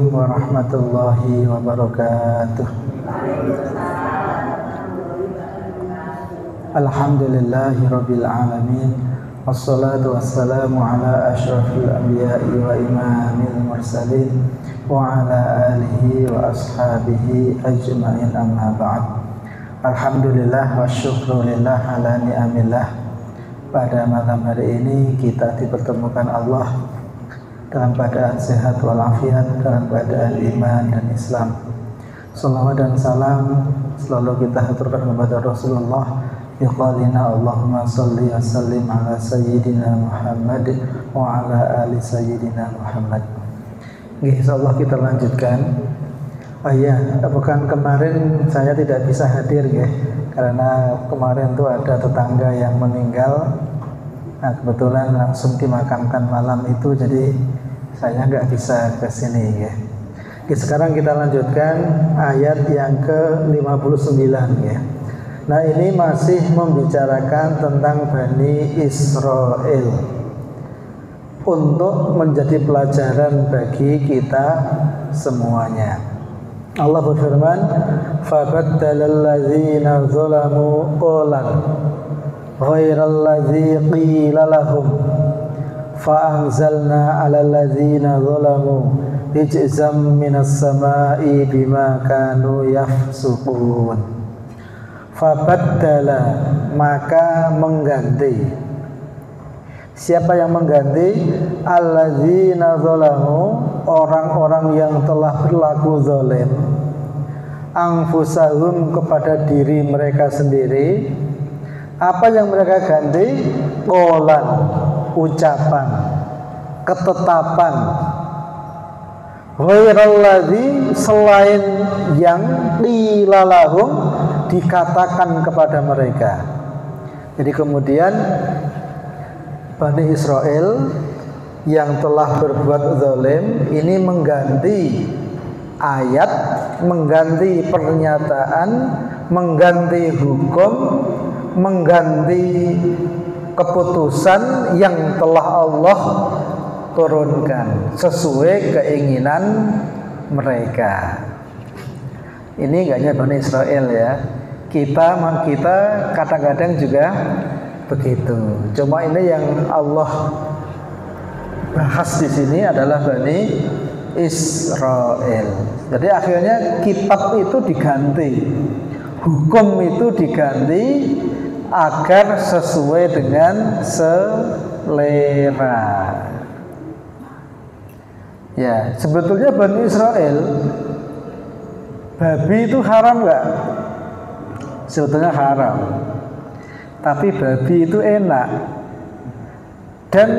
Assalamualaikum warahmatullahi wabarakatuh. Alhamdulillahirabbil alamin. Wassalatu wassalamu ala asyrafil anbiya'i wa imamil mursalin wa ala alihi wa ashabihi ajma'in, amma ba'd. Alhamdulillah wa syukrulillah ala ni'amillah. Pada malam hari ini kita dipertemukan Allah dalam keadaan sehat walafiat, dalam keadaan iman dan Islam. Salawat dan salam selalu kita haturkan kepada Rasulullah. Biqaulina Allahumma salli wa sallim ala sayyidina Muhammad wa ala ali sayyidina Muhammad. Insyaallah kita lanjutkan. Bukan kemarin saya tidak bisa hadir karena kemarin tuh ada tetangga yang meninggal. Nah, kebetulan langsung dimakamkan malam itu, jadi saya nggak bisa ke sini Sekarang kita lanjutkan ayat yang ke-59 Nah, ini masih membicarakan tentang Bani Israel untuk menjadi pelajaran bagi kita semuanya. Allah berfirman, "Fabaddalal ladzina zalamu qawlan ghairal ladzi qila lahum fa'anzalna 'alal ladzina zalamu rijzam minas sama'i bima kanu yafsuqun." Fabaddala, maka mengganti. Siapa yang mengganti? Alladzina zalamu, orang-orang yang telah berlaku zalim, anfusahum, kepada diri mereka sendiri. Apa yang mereka ganti? Qolan, ucapan, ketetapan. Ghairalladzi, selain yang qila lahum, dikatakan kepada mereka. Jadi kemudian Bani Israel yang telah berbuat zalim ini mengganti ayat, mengganti pernyataan, mengganti hukum, mengganti keputusan yang telah Allah turunkan sesuai keinginan mereka. Ini enggak hanya Bani Israel kita kadang-kadang juga begitu. Cuma ini yang Allah bahas di sini adalah Bani Israel. Jadi akhirnya kitab itu diganti, hukum itu diganti agar sesuai dengan selera. Sebetulnya Bani Israel, babi itu haram nggak? Sebetulnya haram. Tapi babi itu enak. Dan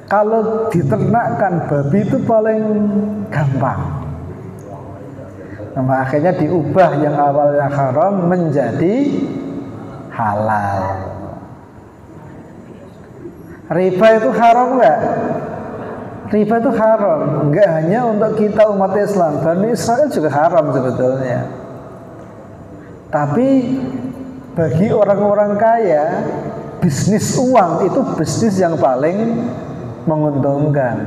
kalau diternakkan, babi itu paling gampang. Nah, akhirnya diubah yang awalnya haram menjadi halal. Riba itu haram nggak? Riba itu haram. Nggak hanya untuk kita umat Islam, Bani Israel juga haram sebetulnya. Tapi bagi orang-orang kaya, bisnis uang itu bisnis yang paling menguntungkan.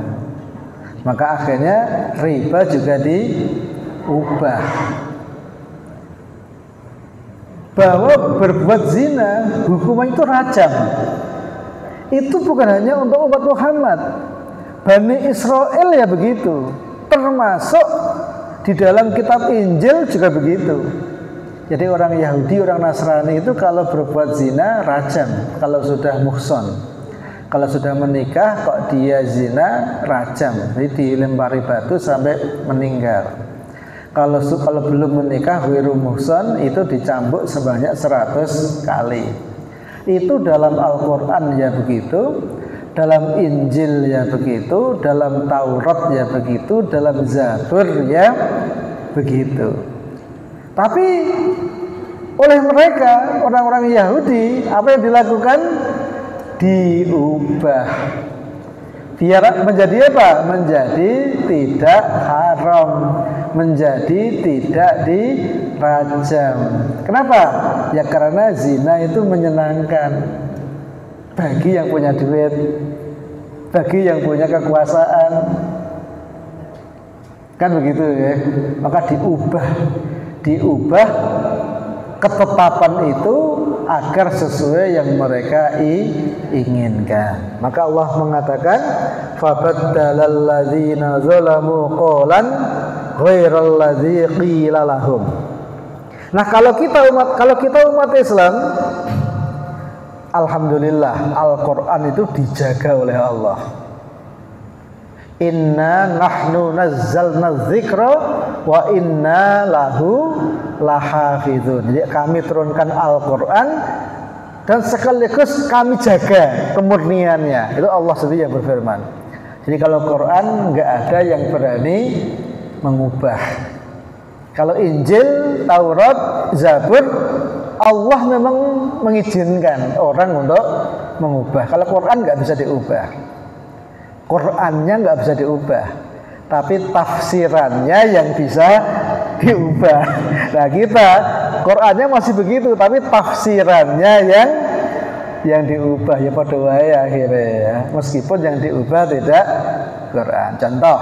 Maka akhirnya riba juga diubah. Bahwa berbuat zina hukuman itu rajam. Itu bukan hanya untuk umat Muhammad, Bani Israel begitu. Termasuk di dalam kitab Injil juga begitu. Jadi orang Yahudi, orang Nasrani itu kalau berbuat zina rajam, kalau sudah muhson. Kalau sudah menikah kok dia zina, rajam. Jadi dilempari batu sampai meninggal. Kalau belum menikah, wiru muhson, itu dicambuk sebanyak 100 kali. Itu dalam Al-Quran begitu, dalam Injil begitu, dalam Taurat begitu, dalam Zabur begitu. Tapi oleh mereka, orang-orang Yahudi, apa yang dilakukan? Diubah. Biar menjadi apa? Menjadi tidak haram, menjadi tidak dirajam. Kenapa? Ya karena zina itu menyenangkan bagi yang punya duit, bagi yang punya kekuasaan. Kan begitu ya. Maka diubah ketetapan itu agar sesuai yang mereka inginkan. Maka Allah mengatakan fabaddalal ladzina zalamu qawlan ghairal ladzi qila lahum. Nah, kalau kita umat Islam, alhamdulillah Al-Qur'an itu dijaga oleh Allah. Inna nahnu nazzalna dzikra wa inna lahu lahafizun. Jadi kami turunkan Al-Qur'an dan sekaligus kami jaga kemurniannya. Itu Allah sendiri yang berfirman. Jadi kalau Quran nggak ada yang berani mengubah. Kalau Injil, Taurat, Zabur, Allah memang mengizinkan orang untuk mengubah. Kalau Quran nggak bisa diubah. Qurannya nggak bisa diubah, tapi tafsirannya yang bisa diubah. Nah, kita Qurannya masih begitu, tapi tafsirannya yang diubah. Ya pada wae akhirnya ya. Meskipun yang diubah tidak Quran. Contoh,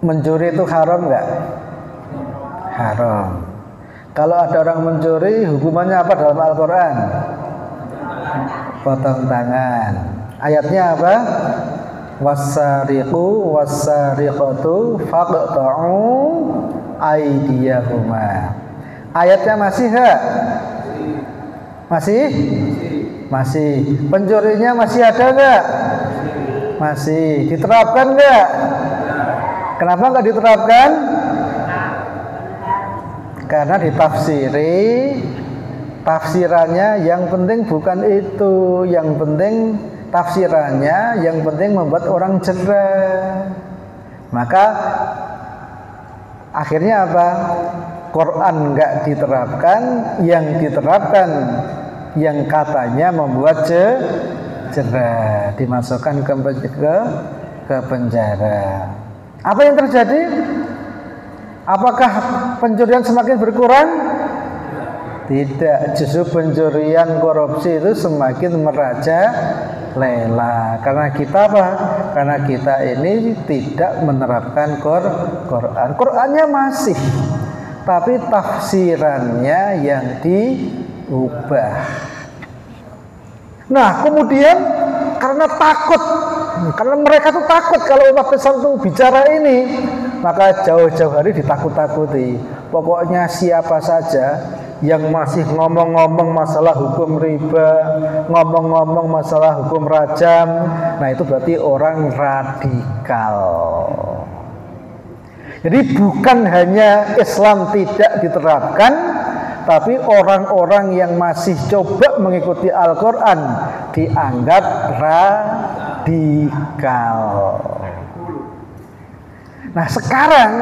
mencuri itu haram nggak? Haram. Kalau ada orang mencuri, hukumannya apa dalam Al-Quran? Potong tangan. Ayatnya apa? Wassariqu wassariqatu faqta'u aydiyahuma. Ayatnya masih enggak? Masih. Pencurinya masih ada enggak? Masih. Diterapkan enggak? Kenapa enggak diterapkan? Karena ditafsiri, tafsirannya yang penting bukan itu, yang penting tafsirannya, yang penting membuat orang cerah. Maka akhirnya apa? Quran nggak diterapkan, yang diterapkan yang katanya membuat cerah, dimasukkan ke penjara. Apa yang terjadi? Apakah pencurian semakin berkurang? Tidak, justru pencurian korupsi itu semakin merajalela. Karena kita apa? Karena kita ini tidak menerapkan Quran. Qurannya masih, tapi tafsirannya yang diubah. Nah, kemudian karena mereka tuh takut kalau umat Islam itu bicara ini, maka jauh-jauh hari ditakut-takuti. Pokoknya siapa saja yang masih ngomong-ngomong masalah hukum riba, ngomong-ngomong masalah hukum rajam, nah itu berarti orang radikal. Jadi bukan hanya Islam tidak diterapkan, tapi orang-orang yang masih coba mengikuti Al-Quran dianggap radikal. Nah sekarang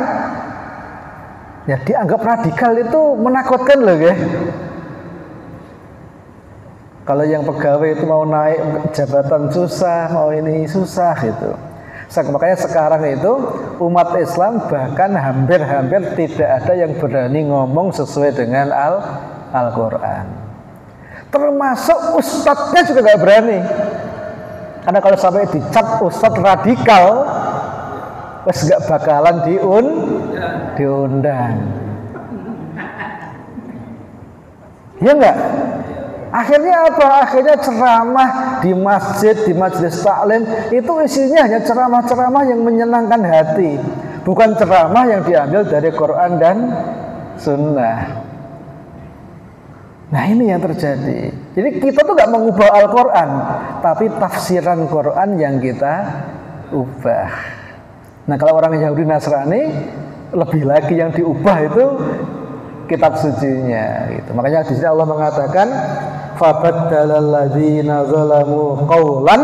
ya dianggap radikal itu menakutkan loh ya. Kalau yang pegawai itu mau naik jabatan susah, mau ini susah gitu. Makanya sekarang itu umat Islam bahkan hampir-hampir tidak ada yang berani ngomong sesuai dengan Al-Quran. Termasuk ustadznya juga gak berani. Karena kalau sampai dicap ustadz radikal, wes gak bakalan diundang. Ya enggak? Akhirnya apa? Akhirnya ceramah di masjid, di majelis taklim itu isinya hanya ceramah-ceramah yang menyenangkan hati, bukan ceramah yang diambil dari Quran dan Sunnah. Nah ini yang terjadi. Jadi kita tuh gak mengubah Al-Quran, tapi tafsiran Quran yang kita ubah. Nah kalau orang Yahudi Nasrani, lebih lagi yang diubah itu kitab sucinya gitu. Makanya di sini Allah mengatakan fabaddalal ladzina zalamu qawlan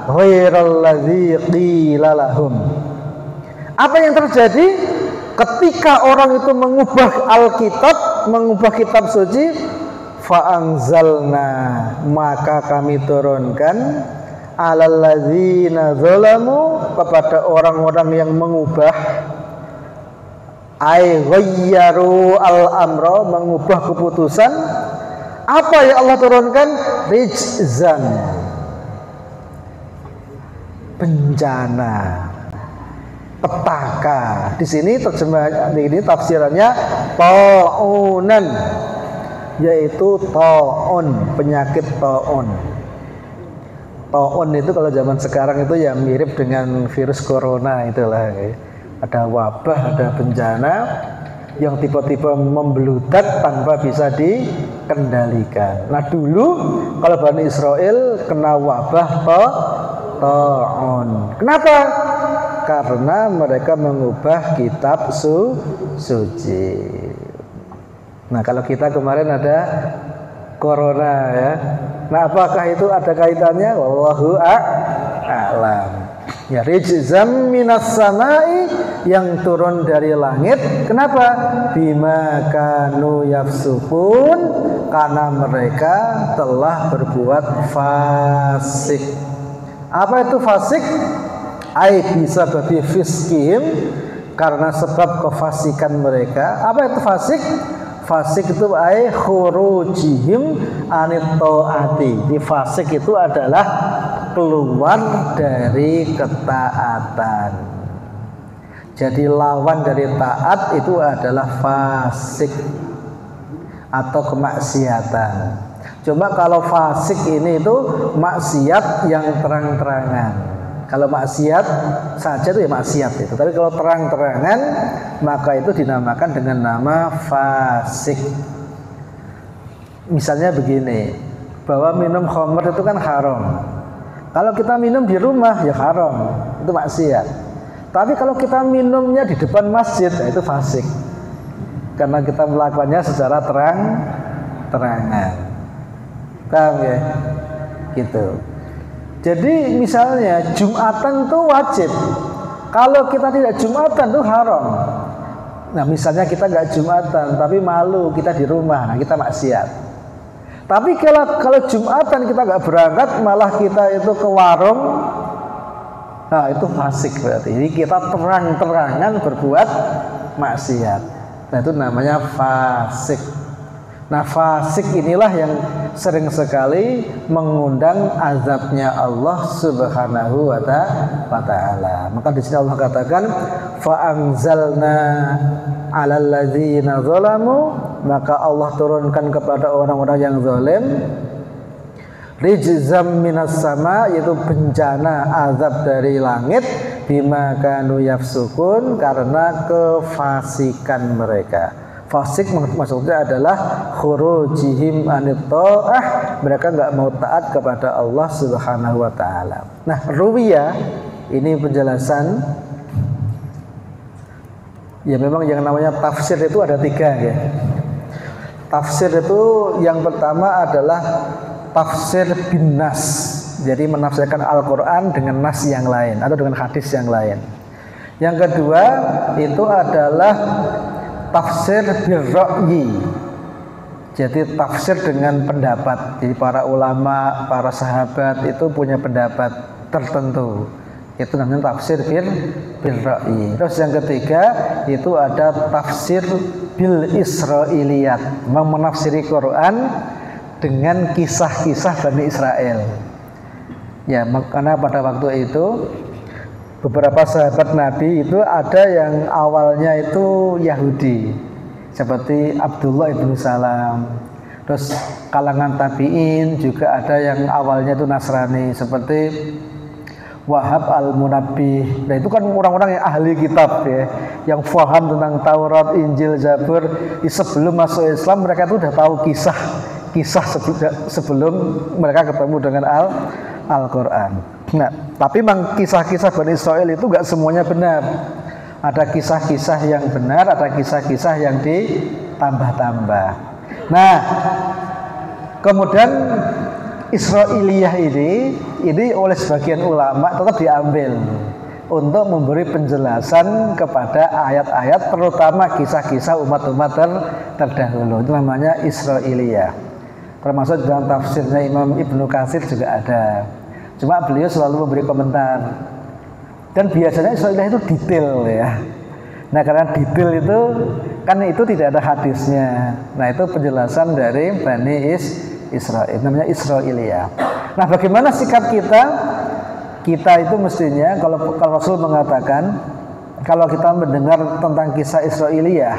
ghairal ladzi qila lahum. Apa yang terjadi ketika orang itu mengubah Alkitab, mengubah kitab suci? Fa'anzalna, maka kami turunkan alal ladzina zalamu, kepada orang-orang yang mengubah, ay ghayyaru al-amra, mengubah keputusan. Apa yang Allah turunkan? Rijzan, bencana. petaka. Di sini terjemahan ini tafsirannya ta'unan, yaitu ta'un, penyakit ta'un. Ta'un itu kalau zaman sekarang itu ya mirip dengan virus corona itulah. Ada wabah, ada bencana yang tiba-tiba membludak tanpa bisa dikendalikan. Nah dulu kalau Bani Israel kena wabah ta'un. Kenapa? Karena mereka mengubah kitab suci. Nah kalau kita kemarin ada corona ya. Nah apakah itu ada kaitannya? Wallahu a'lam. Ya rijzam minas samai, yang turun dari langit. Kenapa? Bima kanu yafsukun, karena mereka telah berbuat fasik. Apa itu fasik? Ai bisa babi fiskim, karena sebab kefasikan mereka. Apa itu fasik? Fasik itu ai khurujihim anit taati. Di fasik itu adalah keluar dari ketaatan. Jadi lawan dari taat itu adalah fasik atau kemaksiatan. Cuma kalau fasik ini itu maksiat yang terang-terangan. Kalau maksiat saja itu ya maksiat itu. Tapi kalau terang-terangan maka itu dinamakan dengan nama fasik. Misalnya begini, bahwa minum khamr itu kan haram. Kalau kita minum di rumah ya haram, itu maksiat. Tapi kalau kita minumnya di depan masjid, ya itu fasik. Karena kita melakukannya secara terang-terangan. Paham ya? Gitu. Jadi misalnya Jumatan itu wajib. Kalau kita tidak Jumatan itu haram. Nah misalnya kita nggak Jumatan tapi malu kita di rumah, nah kita maksiat. Tapi kalau Jumatan kita nggak berangkat, malah kita itu ke warung, nah itu fasik berarti. Jadi kita terang-terangan berbuat maksiat. Nah itu namanya fasik. Nah fasik inilah yang sering sekali mengundang azabnya Allah Subhanahu wa ta'ala. Maka di sini Allah katakan fa anzalna 'alal ladzina zalamu, maka Allah turunkan kepada orang-orang yang zalim rijzam minas sama, yaitu bencana azab dari langit, bima kanu yafsukun, karena kefasikan mereka. Fasik maksudnya adalah khurujihim anit ta'ah, mereka enggak mau taat kepada Allah Subhanahu wa taala. Nah, ruwiyah ini penjelasan. Ya memang yang namanya tafsir itu ada 3 ya. Tafsir itu yang pertama adalah tafsir bin nas. Jadi menafsirkan Al-Qur'an dengan nas yang lain atau dengan hadis yang lain. Yang kedua itu adalah tafsir birra'yi. Jadi tafsir dengan pendapat. Jadi para ulama, para sahabat itu punya pendapat tertentu. Itu namanya tafsir birra'yi. Terus yang ketiga itu ada tafsir bil israiliyat, menafsiri Quran dengan kisah-kisah Bani Israel. Ya, karena pada waktu itu beberapa sahabat Nabi itu ada yang awalnya itu Yahudi, seperti Abdullah ibn Salam. Terus kalangan tabi'in juga ada yang awalnya itu Nasrani, seperti Wahab al-Munabbih. Nah itu kan orang-orang yang ahli kitab ya, yang faham tentang Taurat, Injil, Zabur. Sebelum masuk Islam mereka itu sudah tahu kisah sebelum mereka ketemu dengan Al-Quran. Nah, tapi memang kisah-kisah Bani Israel itu gak semuanya benar. Ada kisah-kisah yang benar, ada kisah-kisah yang ditambah-tambah. Nah, kemudian Israiliyah ini oleh sebagian ulama tetap diambil untuk memberi penjelasan kepada ayat-ayat, terutama kisah-kisah umat-umat terdahulu. Itu namanya Israiliyah. Termasuk dalam tafsirnya Imam Ibnu Katsir juga ada. Cuma beliau selalu memberi komentar. Dan biasanya Israiliyah itu detail ya. Nah karena detail itu kan itu tidak ada hadisnya. Nah itu penjelasan dari Bani Israel, namanya Israiliyah. Nah bagaimana sikap kita? Kita itu mestinya kalau Rasul mengatakan kalau kita mendengar tentang kisah Israiliyah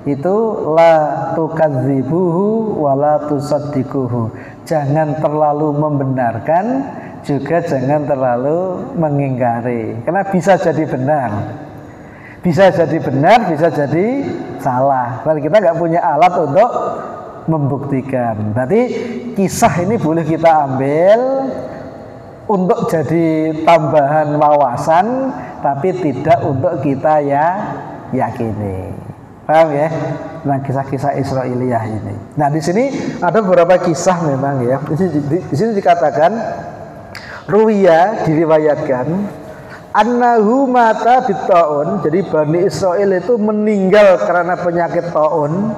itu la tukadzibuhu wa la tusaddiquhu. Jangan terlalu membenarkan, juga jangan terlalu mengingkari. Karena bisa jadi benar. Bisa jadi benar, bisa jadi salah. Dan kita nggak punya alat untuk membuktikan. Berarti kisah ini boleh kita ambil untuk jadi tambahan wawasan, tapi tidak untuk kita yakini. Paham ya? Nah, kisah-kisah Israiliyah ini. Nah, di sini ada beberapa kisah memang ya. Di sini dikatakan ruwiya, diriwayatkan annahu mata bitta'un. Jadi Bani Israel itu meninggal karena penyakit ta'un.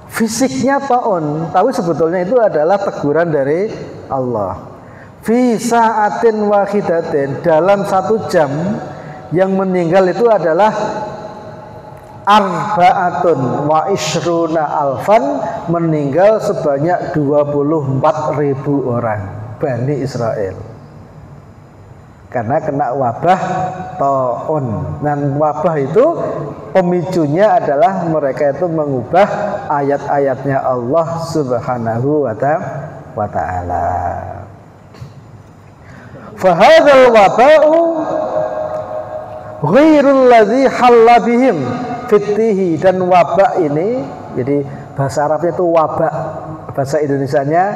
Fisiknya ta'un, tapi sebetulnya itu adalah teguran dari Allah. Fi sa'atin wahidatin, dalam 1 jam yang meninggal itu adalah arba'atun wa ishruna alfan, meninggal sebanyak 24.000 orang Bani Israel karena kena wabah ta'un. Dan wabah itu pemicunya adalah mereka itu mengubah ayat-ayatnya Allah Subhanahu wa ta'ala. Fahadzal waba'u ghairul ladzi halla bihim fitihi. Dan wabak ini, jadi bahasa Arabnya itu wabak, bahasa Indonesianya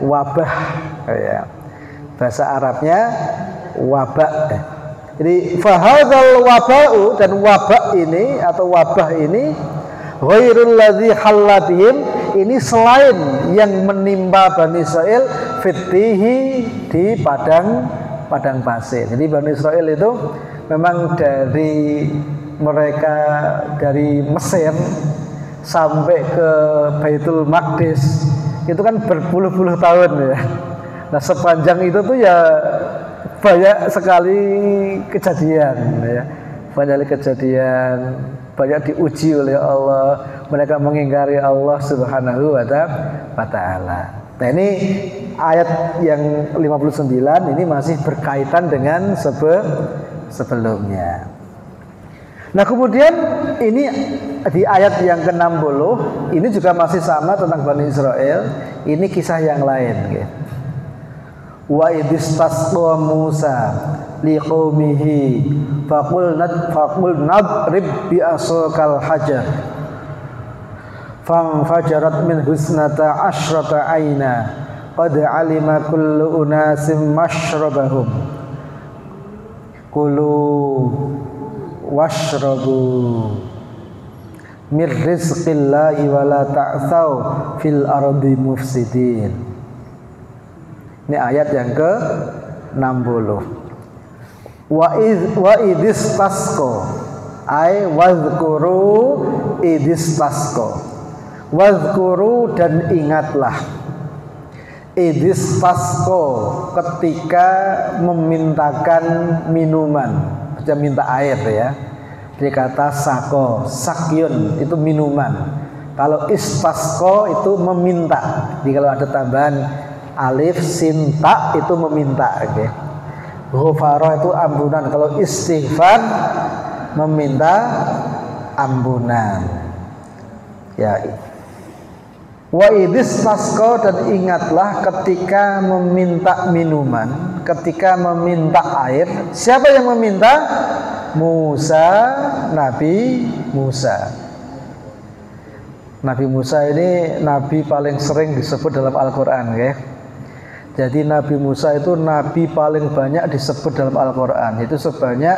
wabah ya. Bahasa Arabnya wabak. Jadi fahadzal waba'u, dan wabak ini atau wabah ini ghairul ladzi halla bihim, ini selain yang menimpa Bani Israel fitihi, di padang pasir. Jadi Bani Israel itu memang dari mereka dari Mesir sampai ke Baitul Maqdis itu kan berpuluh-puluh tahun ya. Nah, sepanjang itu tuh ya banyak sekali kejadian ya. Banyak kejadian, banyak diuji oleh Allah, mereka mengingkari Allah Subhanahu wa ta'ala. Nah, ini ayat yang 59 ini masih berkaitan dengan sebelumnya. Nah, kemudian ini di ayat yang ke-60 ini juga masih sama tentang Bani Israel. Ini kisah yang lain gitu. Wa idistasqa Musa liqaumihi faqul nadrib bi asaqal hajar fajarat min husnata asyrata aina qad alima kullu unasim mashrabahum kulu washrabu mir rizqillahi wa la ta'thaw fil ardi mufsidin. Ini ayat yang ke-60. Wa idistasqa ay wadhkuru idistasqa. Wadhkuru, dan ingatlah, idistasqa, ketika memintakan minuman, baca minta air ya. Dia kata sako, sakyun itu minuman. Kalau istasqa itu meminta. Jadi kalau ada tambahan alif sin ta itu meminta, oke. Ghufara itu ampunan. Kalau istighfar meminta ampunan. Ya. Wa idistasqa, dan ingatlah ketika meminta minuman, ketika meminta air. Siapa yang meminta? Musa, Nabi Musa. Nabi Musa ini nabi paling sering disebut dalam Al-Quran ya. Jadi Nabi Musa itu nabi paling banyak disebut dalam Al-Quran. Itu sebanyak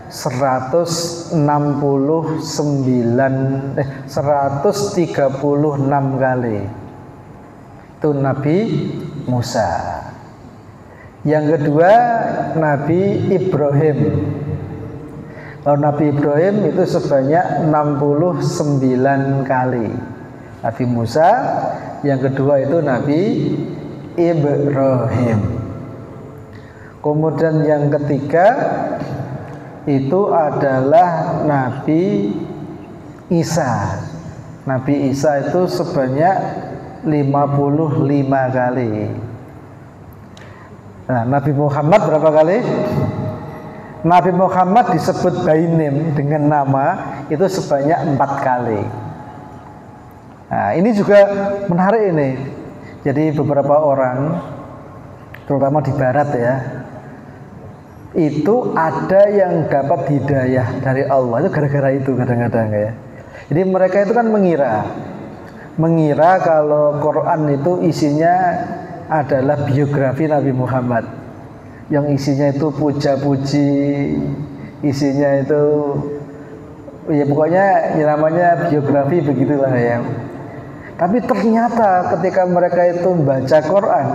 136 kali. Itu Nabi Musa. Yang kedua Nabi Ibrahim. Kalau Nabi Ibrahim itu sebanyak 69 kali. Nabi Musa. Yang kedua itu Nabi Ibrahim. Kemudian yang ketiga itu adalah Nabi Isa. Nabi Isa itu sebanyak 55 kali. Nah, Nabi Muhammad berapa kali? Nabi Muhammad disebut by name dengan nama itu sebanyak 4 kali. Nah, ini juga menarik ini. Jadi beberapa orang, terutama di barat ya, itu ada yang dapat hidayah dari Allah itu gara-gara itu kadang-kadang ya. Jadi mereka itu kan mengira kalau Quran itu isinya adalah biografi Nabi Muhammad, yang isinya itu puja-puji, isinya itu ya pokoknya ya namanya biografi begitulah ya. Tapi ternyata ketika mereka itu membaca Quran,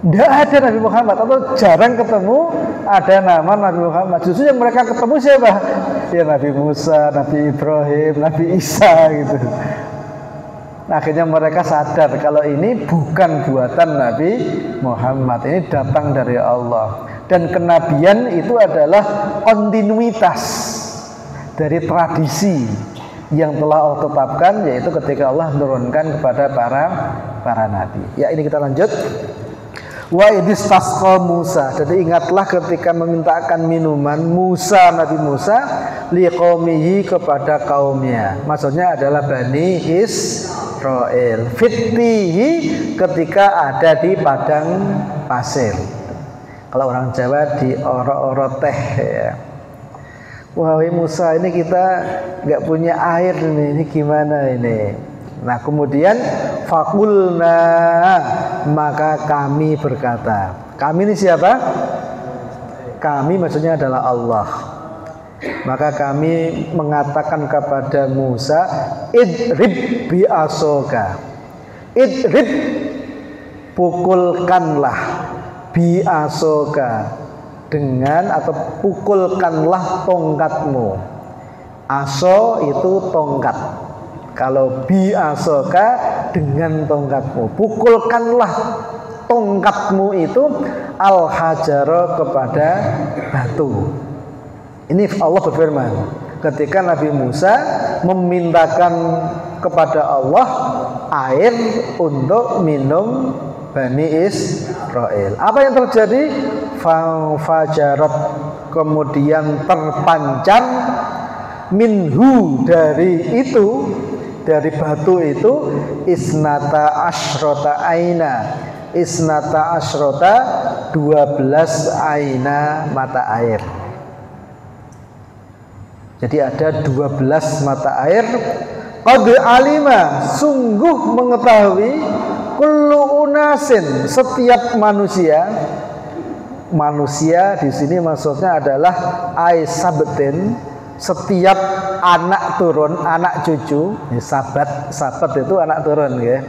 tidak ada Nabi Muhammad atau jarang ketemu ada nama Nabi Muhammad. Justru yang mereka ketemu siapa? Ya Nabi Musa, Nabi Ibrahim, Nabi Isa gitu. Akhirnya mereka sadar kalau ini bukan buatan Nabi Muhammad, ini datang dari Allah. Dan kenabian itu adalah kontinuitas dari tradisi yang telah Allah tetapkan, yaitu ketika Allah menurunkan kepada para nabi. Ya, ini kita lanjut. Wa idistasqa Musa. Jadi ingatlah ketika memintakan minuman Nabi Musa liqaumihi kepada kaumnya. Maksudnya adalah Bani Israel. Fitihi ketika ada di padang pasir. Kalau orang Jawa di oro-oro teh ya. Wahai Musa, ini kita nggak punya air ini gimana ini? Nah kemudian fakulna, maka kami berkata, kami ini siapa? Kami maksudnya adalah Allah. Maka kami mengatakan kepada Musa, idrib bi'asoka, idrib pukulkanlah bi'asoka dengan atau pukulkanlah tongkatmu. Aso itu tongkat. Kalau bi'asoka dengan tongkatmu, pukulkanlah tongkatmu itu al-hajara kepada batu. Ini Allah berfirman ketika Nabi Musa memintakan kepada Allah air untuk minum Bani Israel. Apa yang terjadi? Fajarat, kemudian terpancar minhu dari itu, dari batu itu isnata asyrota aina, isnata asyrota 12 aina mata air. Jadi ada 12 mata air. Qad alima, sungguh mengetahui, kullu unasin, setiap manusia. Manusia di sini maksudnya adalah aisabtin, setiap anak turun, anak cucu. Ya, sabat itu anak turun ya.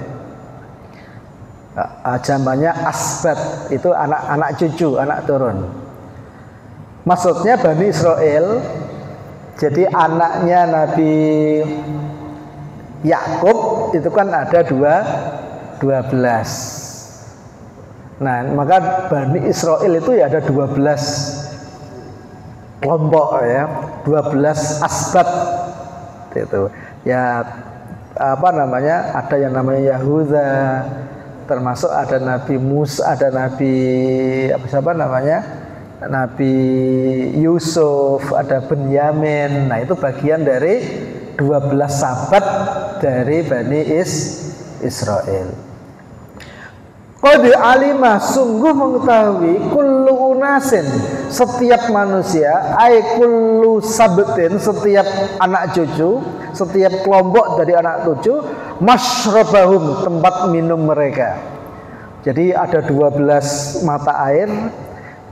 Jamannya asbat, itu anak cucu, anak turun. Maksudnya Bani Israel. Jadi anaknya Nabi Yakub itu kan ada 12. Nah, maka Bani Israel itu ya ada 12 kelompok ya, 12 asbat itu. Ya apa namanya? Ada yang namanya Yahuda, termasuk ada Nabi Musa, ada Nabi siapa namanya? Nabi Yusuf, ada Benyamin. Nah, itu bagian dari 12 sahabat dari Bani Israel. Qad alimah, sungguh mengetahui, kullu unasin, setiap manusia, ay kullu sabtin, setiap anak cucu, setiap kelompok dari anak cucu, masyrabahum, tempat minum mereka. Jadi ada 12 mata air.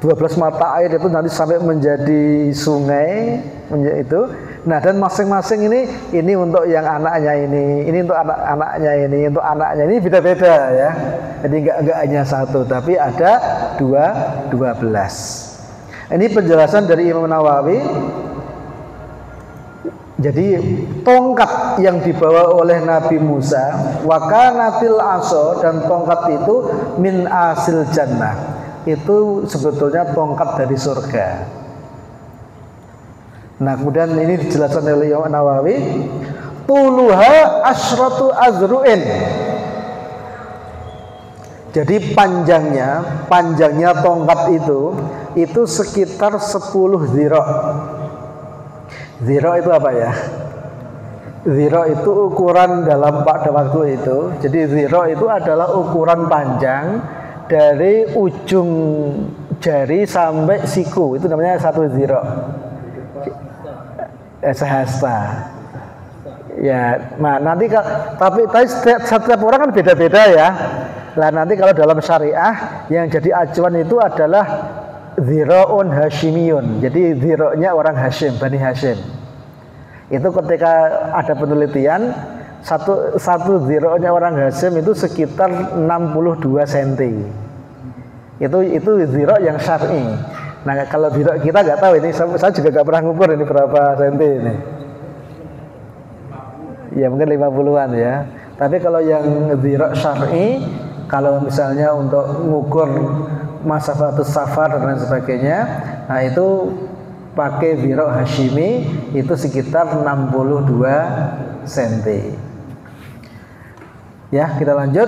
12 mata air itu nanti sampai menjadi sungai itu. Nah, dan masing-masing ini untuk yang anaknya ini untuk anak-anaknya ini, untuk anaknya ini beda-beda ya. Jadi enggak hanya satu, tapi ada 12. Ini penjelasan dari Imam Nawawi. Jadi tongkat yang dibawa oleh Nabi Musa, wakanatil aso, dan tongkat itu min asil jannah. Itu sebetulnya tongkat dari surga. Nah, kemudian ini dijelaskan oleh Imam Nawawi, tuluha asyratu azru'in. Jadi panjangnya tongkat itu sekitar 10 zira. Zira itu apa ya? Zira itu ukuran dalam pada waktu itu. Jadi zira itu adalah ukuran panjang dari ujung jari sampai siku. Itu namanya 1 zira. Sehasta. Ya, nah nanti tapi setiap orang kan beda-beda ya. Nah nanti kalau dalam syariah yang jadi acuan itu adalah zira'un Hashimiyun. Jadi zira'nya orang Hashim, Bani Hashim. Itu ketika ada penelitian satu zira'nya orang Hashim itu sekitar 62 cm. Itu zira' yang syar'i. Nah kalau zira' kita nggak tahu ini, saya juga nggak pernah ngukur ini berapa cm ini. Ya mungkin 50-an ya. Tapi kalau yang zira' syar'i, kalau misalnya untuk mengukur masafatus safar dan lain sebagainya, nah itu pakai zira' Hashimi itu sekitar 62 cm. Ya, kita lanjut.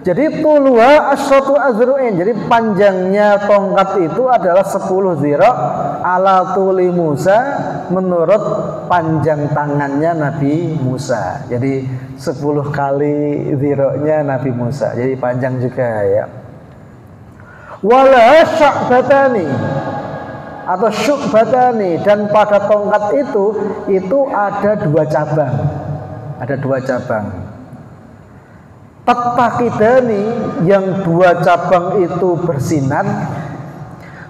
Jadi tuluha asyratu azru'in. Jadi panjangnya tongkat itu adalah 10 zira' ala tuli Musa, menurut panjang tangannya Nabi Musa. Jadi 10 kali zira'nya Nabi Musa. Jadi panjang juga ya. Wala sya'batani atau syu'batani, dan pada tongkat itu ada 2 cabang. Ada 2 cabang. Tatakidani, yang 2 cabang itu bersinar,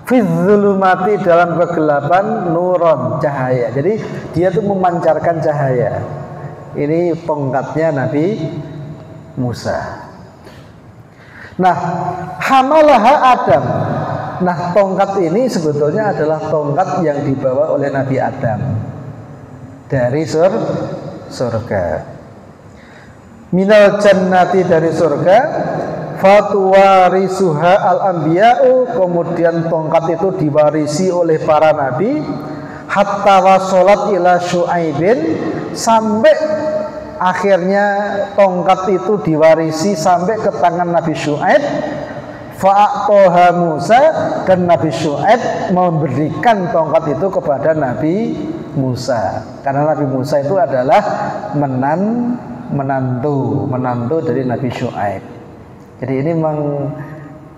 fizzulumati, dalam kegelapan, nuron, cahaya. Jadi dia tuh memancarkan cahaya. Ini tongkatnya Nabi Musa. Nah, hamalaha Adam. Nah, tongkat ini sebetulnya adalah tongkat yang dibawa oleh Nabi Adam dari surga. Minal jannati, dari surga, fatuwarisuha al-anbiya'u, kemudian tongkat itu diwarisi oleh para nabi, hatta wasolat ila Syu'aibin, sampai akhirnya tongkat itu diwarisi sampai ke tangan Nabi Syu'aib. Fa'atoha Musa, dan Nabi Syu'aib memberikan tongkat itu kepada Nabi Musa, karena Nabi Musa itu adalah menantu dari Nabi Syu'aib. Jadi ini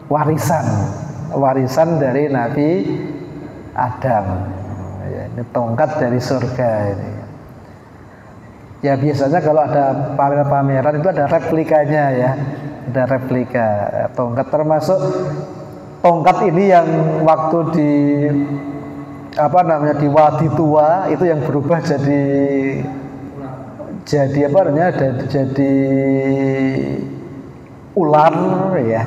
warisan dari Nabi Adam. Ini tongkat dari surga ini. Ya biasanya kalau ada pameran itu ada replikanya ya. Ada replika tongkat, termasuk tongkat ini yang waktu di di Wadi Tua itu yang berubah jadi apa namanya, jadi ular ya.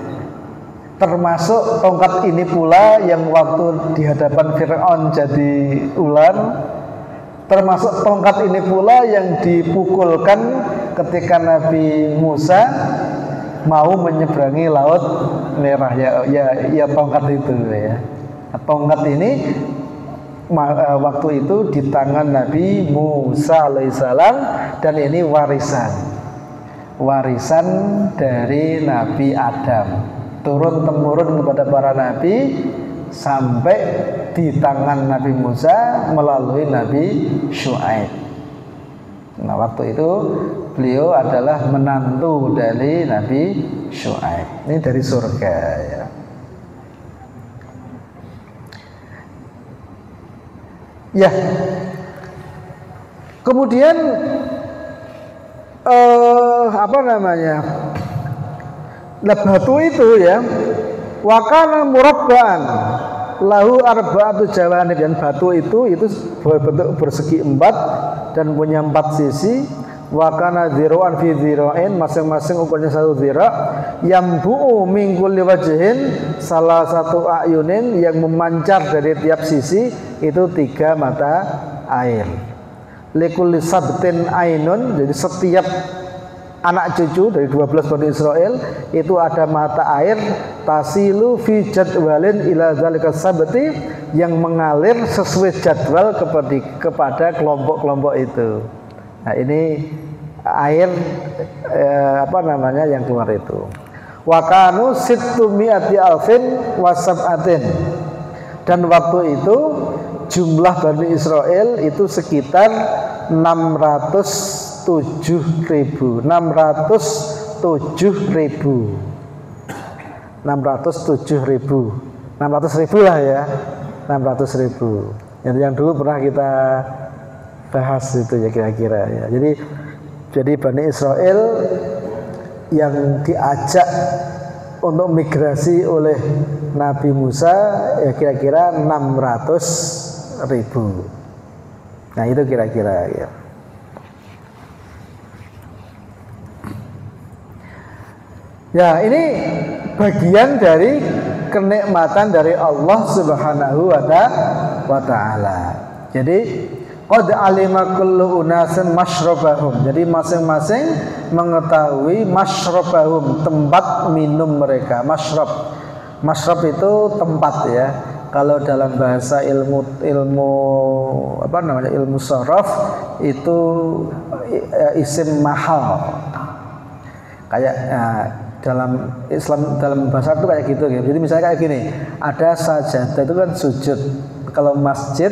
Termasuk tongkat ini pula yang waktu di hadapan Fir'aun jadi ular. Termasuk tongkat ini pula yang dipukulkan ketika Nabi Musa mau menyeberangi Laut Merah, ya tongkat itu ya. Tongkat ini waktu itu di tangan Nabi Musa alaihissalam, dan ini warisan dari Nabi Adam, turun temurun kepada para nabi sampai di tangan Nabi Musa melalui Nabi Syu'aib. Nah waktu itu beliau adalah menantu dari Nabi Syu'aib. Ini dari surga ya. Ya, kemudian batu itu ya, wakana murabba'an lahu arba'atu jawanib, dan batu itu berbentuk persegi 4 dan punya 4 sisi. Wakana zira'an fi zira'in, masing-masing ukurannya 1 zira', yambu'u min kulli wajhin, salah satu ayunin, yang memancar dari tiap sisi itu 3 mata air. Likulli sabtin ainun, jadi setiap anak cucu dari 12 Bani Israel itu ada mata air, tasilu fi jadwalin ila zalika sabti, yang mengalir sesuai jadwal kepada kelompok-kelompok itu. Nah ini air yang keluar itu. Wa kanu sittumi'ati alfin wa sab'atin. Dan waktu itu jumlah Bani Israel itu sekitar 607.000 lah ya, 600.000. Yang dulu pernah kita bahas itu ya kira-kira ya. Jadi Bani Israel yang diajak untuk migrasi oleh Nabi Musa ya kira-kira 600.000. Nah itu kira-kira ya. Ya ini bagian dari kenikmatan dari Allah Subhanahu wa ta'ala. Jadi qad alima kullu unasin masyrabahum. Jadi masing-masing mengetahui masyrabahum, tempat minum mereka. Masyrab itu tempat ya. Kalau dalam bahasa ilmu sharaf itu isim mahal. Kayak dalam Islam, dalam bahasa itu kayak gitu. Jadi misalnya kayak gini, ada sajadah itu kan sujud. Kalau masjid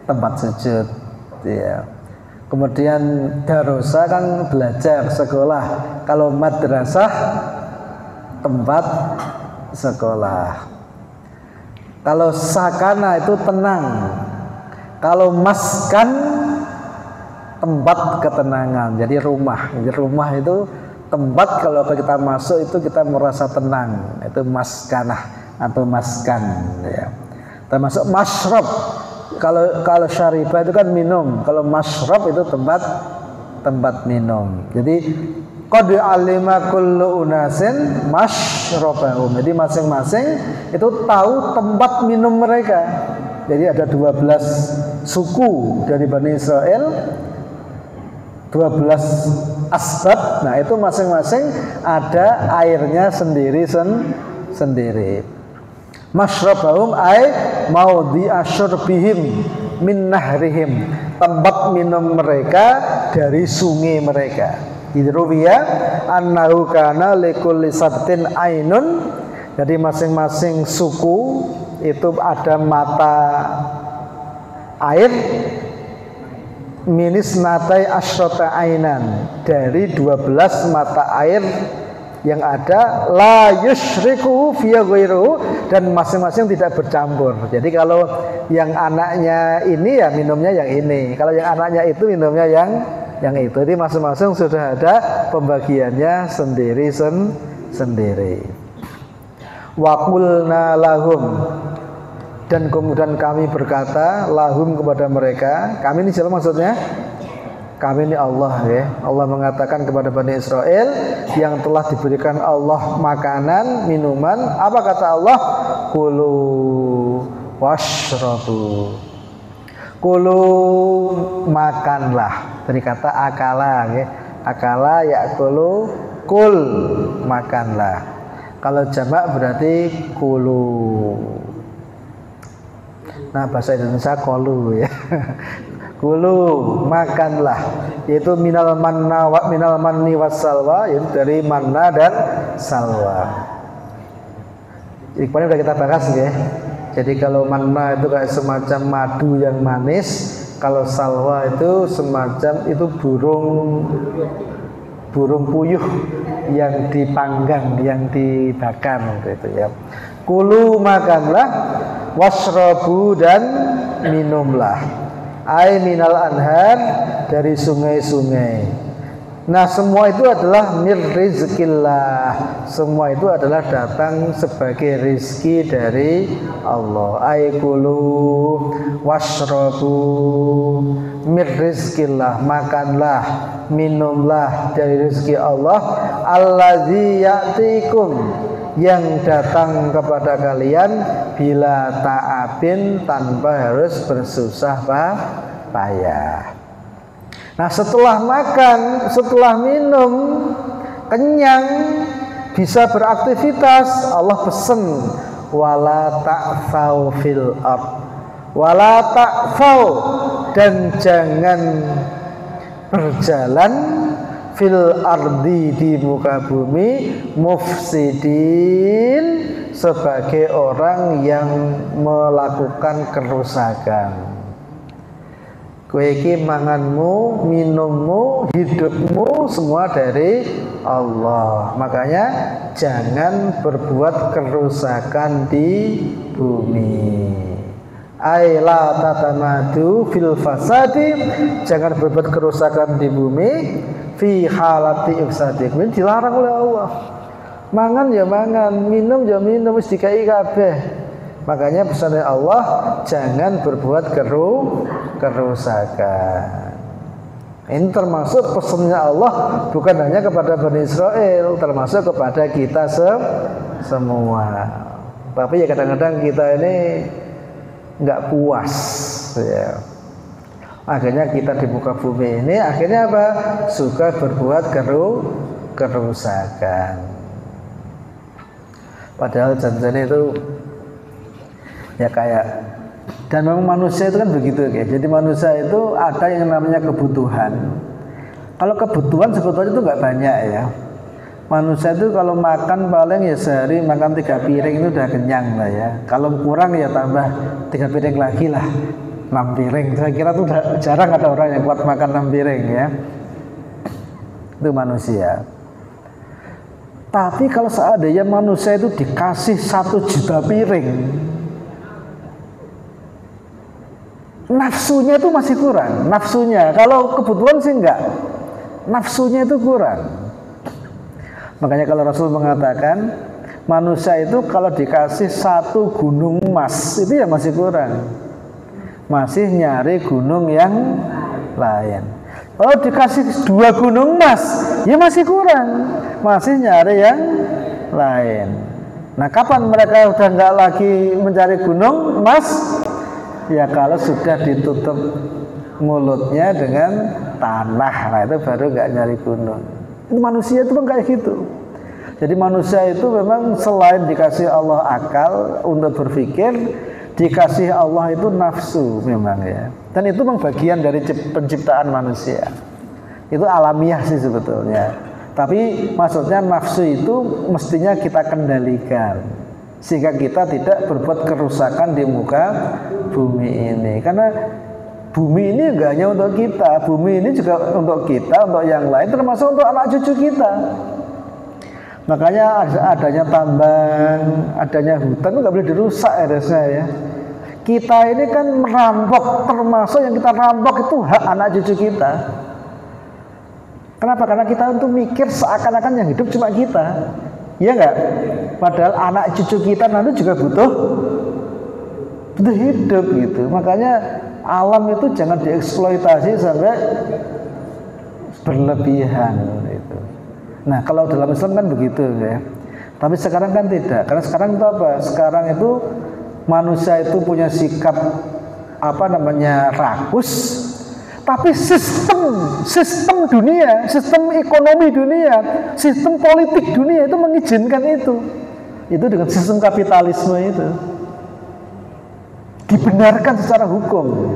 tempat sujud ya. Kemudian darosa kan belajar, sekolah. Kalau madrasah tempat sekolah. Kalau sakana itu tenang. Kalau maskan tempat ketenangan. Jadi rumah. Jadi rumah itu tempat kalau kita masuk itu kita merasa tenang. Itu maskanah atau maskan ya. Termasuk masyrab. Kalau syaribah itu kan minum. Kalau masyrab itu tempat minum. Jadi qad alima kullu unasin masyrabahum. Jadi masing-masing itu tahu tempat minum mereka. Jadi ada 12 suku dari Bani Israel, 12 asbab. Nah itu masing-masing ada airnya sendiri. Masyrabahum ay maudhi asyurbihim min nahrihim, tempat minum mereka dari sungai mereka. Idruwiya annahu kana likulli sabtin ainun. Jadi masing-masing suku itu ada mata air minis natai asyrota ainan, dari 12 mata air yang ada, la yusyriku fiya ghairuhu, dan masing-masing tidak bercampur. Jadi kalau yang anaknya ini ya minumnya yang ini, kalau yang anaknya itu minumnya yang itu. Jadi masing-masing sudah ada pembagiannya sendiri. Wa qulna lahum, dan kemudian kami berkata lahum kepada mereka. Kami ini siapa maksudnya? Kami ini Allah ya. Allah mengatakan kepada Bani Israel yang telah diberikan Allah makanan, minuman. Apa kata Allah? Kulu washrabu. Kulu, makanlah. Dari kata akala ya. Akala yakulu, kul, makanlah. Kalau jamak berarti kulu. Nah bahasa Indonesia kolu ya. Kulu, makanlah, yaitu minal manni wassalwa, yaitu dari manna dan salwa. Jadi kemarin sudah kita bahas ya. Jadi kalau manna itu kayak semacam madu yang manis, kalau salwa itu semacam itu burung puyuh yang dipanggang, yang dibakar gitu ya. Kulu, makanlah, washrabu, dan minumlah. Ai minal anhar, dari sungai-sungai. Nah semua itu adalah mir rizkillah. Semua itu adalah datang sebagai rizki dari Allah. Ai kulu washrabu mir rizkillah, makanlah, minumlah dari rizki Allah. Alladzi ya'tikum, yang datang kepada kalian bila ta'abin, tanpa harus bersusah payah. Nah setelah makan, setelah minum, kenyang, bisa beraktivitas, Allah pesen wala ta'fau fil ard, wala ta'fau, dan jangan berjalan fil ardi di muka bumi mufsidin sebagai orang yang melakukan kerusakan. Kowe iki manganmu, minummu, hidupmu semua dari Allah. Makanya jangan berbuat kerusakan di bumi. Aila tatamadu fil fasadi, jangan berbuat kerusakan di bumi fi halati ifsadi. Ini dilarang oleh Allah. Mangan ya mangan, minum ya minum, wis dikai kabeh. Makanya pesannya Allah, jangan berbuat kerusakan. Ini termasuk pesannya Allah bukan hanya kepada Bani Israel, termasuk kepada kita semua. Tapi ya kadang-kadang kita ini nggak puas ya. Akhirnya kita di muka bumi ini akhirnya apa? Suka berbuat kerusakan. Padahal janjinya itu ya kayak, dan memang manusia itu kan begitu ya. Jadi manusia itu ada yang namanya kebutuhan. Kalau kebutuhan sebetulnya itu nggak banyak ya. Manusia itu kalau makan paling ya sehari makan 3 piring itu udah kenyang lah ya. Kalau kurang ya tambah 3 piring lagi lah, 6 piring. Saya kira tuh jarang ada orang yang kuat makan 6 piring ya. Itu manusia. Tapi kalau seandainya manusia itu dikasih 1 juta piring, nafsunya itu masih kurang. Nafsunya, kalau kebutuhan sih enggak, nafsunya itu kurang. Makanya kalau Rasul mengatakan manusia itu kalau dikasih 1 gunung emas itu ya masih kurang, masih nyari gunung yang lain. Kalau dikasih 2 gunung emas ya masih kurang, masih nyari yang lain. Nah, kapan mereka udah enggak lagi mencari gunung emas? Ya kalau sudah ditutup mulutnya dengan tanah, nah itu baru nggak nyari gunung. Itu manusia itu kan kayak gitu. Jadi manusia itu memang selain dikasih Allah akal untuk berpikir, dikasih Allah itu nafsu memang ya. Dan itu memang bagian dari penciptaan manusia. Itu alamiah sih sebetulnya. Tapi maksudnya nafsu itu mestinya kita kendalikan, sehingga kita tidak berbuat kerusakan di muka bumi ini. Karena bumi ini enggak hanya untuk kita, bumi ini juga untuk kita, untuk yang lain, termasuk untuk anak cucu kita. Makanya adanya tambang, adanya hutan itu enggak boleh dirusak harusnya ya. Kita ini kan merampok, termasuk yang kita rampok itu hak anak cucu kita. Kenapa? Karena kita untuk mikir seakan-akan yang hidup cuma kita. Iya enggak? Padahal anak cucu kita nanti juga butuh hidup gitu. Makanya alam itu jangan dieksploitasi sampai berlebihan gitu. Nah, kalau dalam Islam kan begitu ya. Tapi sekarang kan tidak. Karena sekarang itu apa? Sekarang itu manusia itu punya sikap rakus. Tapi sistem dunia, sistem ekonomi dunia, sistem politik dunia itu mengizinkan itu. Itu dengan sistem kapitalisme itu dibenarkan secara hukum,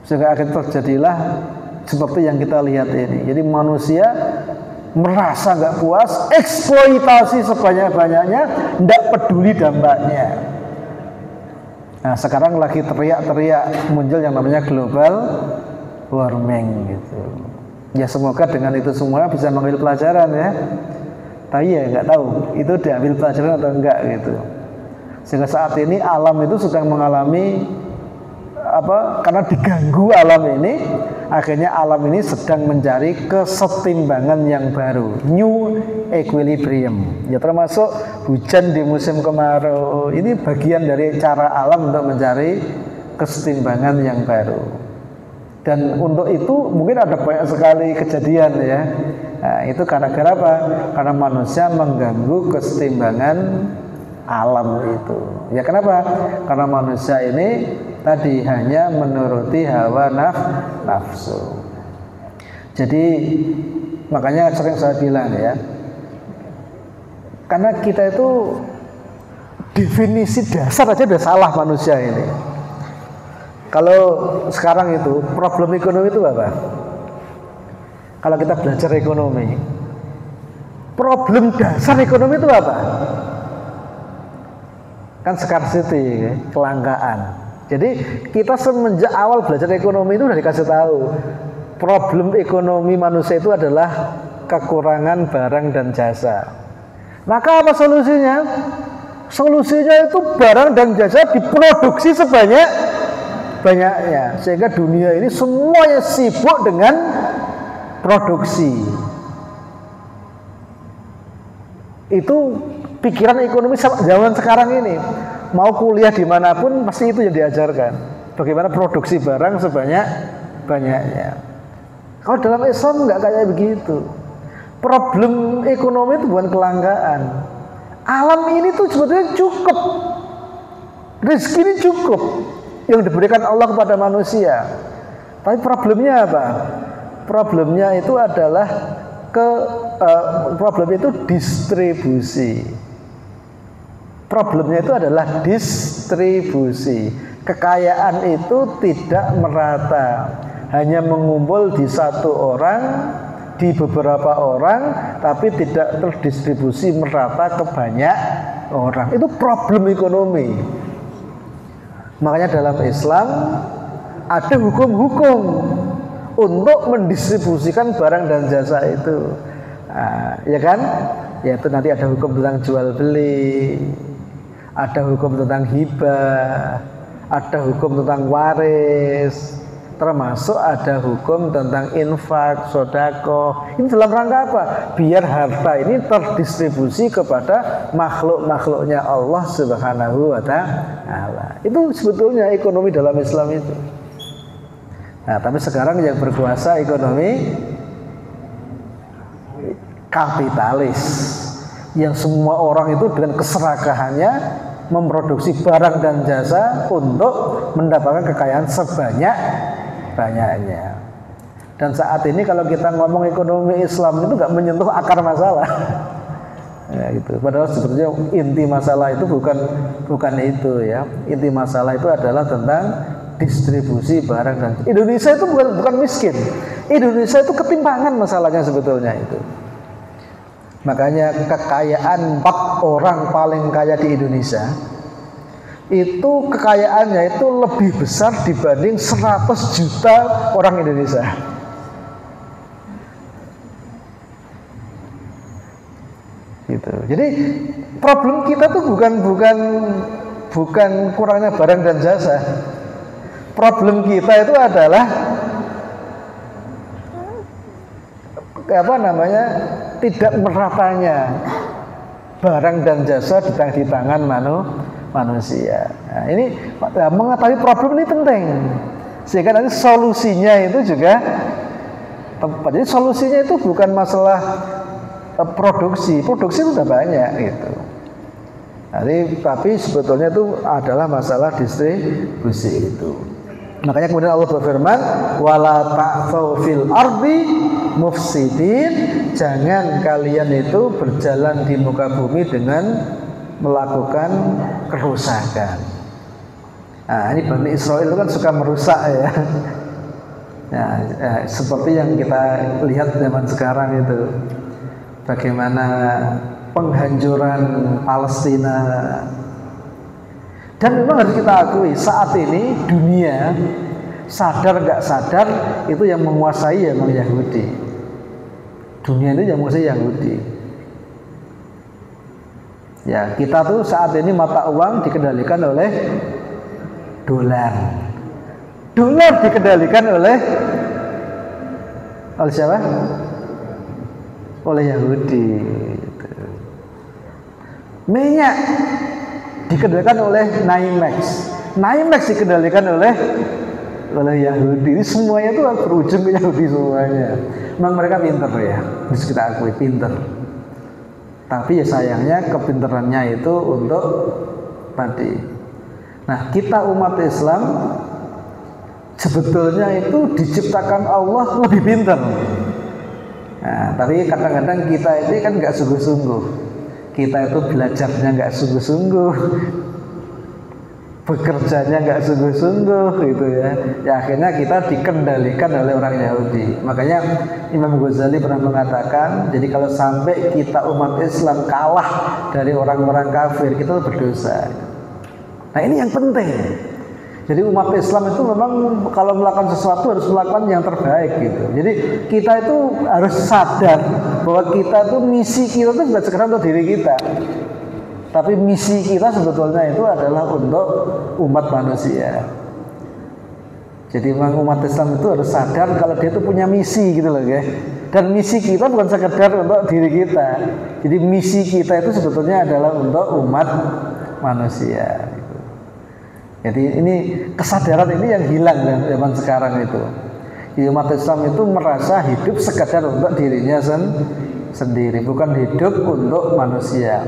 sehingga akhirnya terjadilah seperti yang kita lihat ini. Jadi manusia merasa nggak puas, eksploitasi sebanyak-banyaknya, tidak peduli dampaknya. Nah, sekarang lagi teriak-teriak muncul yang namanya global warming gitu. Ya semoga dengan itu semua bisa mengambil pelajaran ya. Tapi ya nggak tahu itu diambil pelajaran atau enggak gitu. Sehingga saat ini alam itu sedang mengalami karena diganggu alam ini, akhirnya alam ini sedang mencari kesetimbangan yang baru, new equilibrium. Ya termasuk hujan di musim kemarau. Ini bagian dari cara alam untuk mencari kesetimbangan yang baru. Dan untuk itu mungkin ada banyak sekali kejadian ya. Nah, itu karena apa? Karena manusia mengganggu kesetimbangan alam itu. Ya kenapa? Karena manusia ini tadi hanya menuruti hawa nafsu. Jadi makanya sering saya bilang ya, karena kita itu definisi dasar aja udah salah manusia ini. Kalau sekarang itu problem ekonomi itu apa? Kalau kita belajar ekonomi, problem dasar ekonomi itu apa? Kan scarcity, kelangkaan. Jadi kita semenjak awal belajar ekonomi itu udah dikasih tahu, problem ekonomi manusia itu adalah kekurangan barang dan jasa. Maka apa solusinya? Solusinya itu barang dan jasa diproduksi sebanyak-banyaknya, sehingga dunia ini semuanya sibuk dengan produksi. Itu pikiran ekonomi zaman sekarang ini. Mau kuliah dimanapun pasti itu yang diajarkan. Bagaimana produksi barang sebanyak-banyaknya. Kalau dalam Islam nggak kayak begitu. Problem ekonomi itu bukan kelangkaan. Alam ini tuh sebetulnya cukup. Rezeki ini cukup yang diberikan Allah kepada manusia. Tapi problemnya apa? Problemnya itu adalah problem itu distribusi. Problemnya itu adalah distribusi. Kekayaan itu tidak merata, hanya mengumpul di satu orang, di beberapa orang, tapi tidak terdistribusi merata ke banyak orang. Itu problem ekonomi. Makanya dalam Islam ada hukum-hukum untuk mendistribusikan barang dan jasa itu. Nah, ya kan? Yaitu nanti ada hukum tentang jual beli, ada hukum tentang hibah, ada hukum tentang waris, termasuk ada hukum tentang infak, sedekah. Ini dalam rangka apa? Biar harta ini terdistribusi kepada makhluk-makhluknya Allah Subhanahu wa ta'ala. Itu sebetulnya ekonomi dalam Islam itu. Nah, tapi sekarang yang berkuasa ekonomi kapitalis, yang semua orang itu dengan keserakahannya memproduksi barang dan jasa untuk mendapatkan kekayaan sebanyak-banyaknya. Dan saat ini kalau kita ngomong ekonomi Islam itu nggak menyentuh akar masalah. Ya, gitu. Padahal sebetulnya inti masalah itu bukan itu ya. Inti masalah itu adalah tentang distribusi barang dan Indonesia itu bukan miskin. Indonesia itu ketimpangan masalahnya sebetulnya itu. Makanya kekayaan 4 orang paling kaya di Indonesia itu kekayaannya itu lebih besar dibanding 100 juta orang Indonesia. Gitu. Jadi problem kita tuh bukan kurangnya barang dan jasa. Problem kita itu adalah tidak meratanya barang dan jasa di tangan manusia. Nah, ini mengetahui problem ini penting, sehingga nanti solusinya itu juga tepat. Jadi solusinya itu bukan masalah produksi itu sudah banyak gitu. Tapi sebetulnya itu adalah masalah distribusi itu. Makanya kemudian Allah berfirman, wala ta'tsaw fil ardi mufsidin, jangan kalian itu berjalan di muka bumi dengan melakukan kerusakan. Nah, ini Bani Israel itu kan suka merusak ya. Nah, seperti yang kita lihat zaman sekarang itu, bagaimana penghancuran Palestina. Dan memang harus kita akui saat ini dunia sadar nggak sadar itu yang menguasai memang Yahudi. Dunia itu yang menguasai Yahudi. Ya, kita tuh saat ini mata uang dikendalikan oleh dolar. Dolar dikendalikan oleh siapa? Oleh Yahudi. Minyak dikendalikan oleh NYMEX. NYMEX dikendalikan oleh Yahudi. Ini semuanya itu berujung ke Yahudi semuanya. Memang mereka pinter ya, bisa kita akui pinter. Tapi ya sayangnya kepinterannya itu untuk tadi. Nah, kita umat Islam sebetulnya itu diciptakan Allah lebih pinter. Nah, tapi kadang-kadang kita ini kan nggak sungguh-sungguh. Kita itu belajarnya nggak sungguh-sungguh. bekerjanya nggak sungguh-sungguh gitu ya. Ya akhirnya kita dikendalikan oleh orang Yahudi. Makanya Imam Ghazali pernah mengatakan, jadi kalau sampai kita umat Islam kalah dari orang-orang kafir, kita berdosa. Nah ini yang penting. Jadi umat Islam itu memang kalau melakukan sesuatu harus melakukan yang terbaik gitu. Jadi kita itu harus sadar bahwa kita itu misi kita itu tidak sekedar untuk diri kita, tapi misi kita sebetulnya itu adalah untuk umat manusia. Jadi memang umat Islam itu harus sadar kalau dia itu punya misi gitu loh ya. Dan misi kita bukan sekedar untuk diri kita. Jadi misi kita itu sebetulnya adalah untuk umat manusia. Jadi ini kesadaran ini yang hilang dalam zaman sekarang itu. Di umat Islam itu merasa hidup sekadar untuk dirinya sendiri, bukan hidup untuk manusia.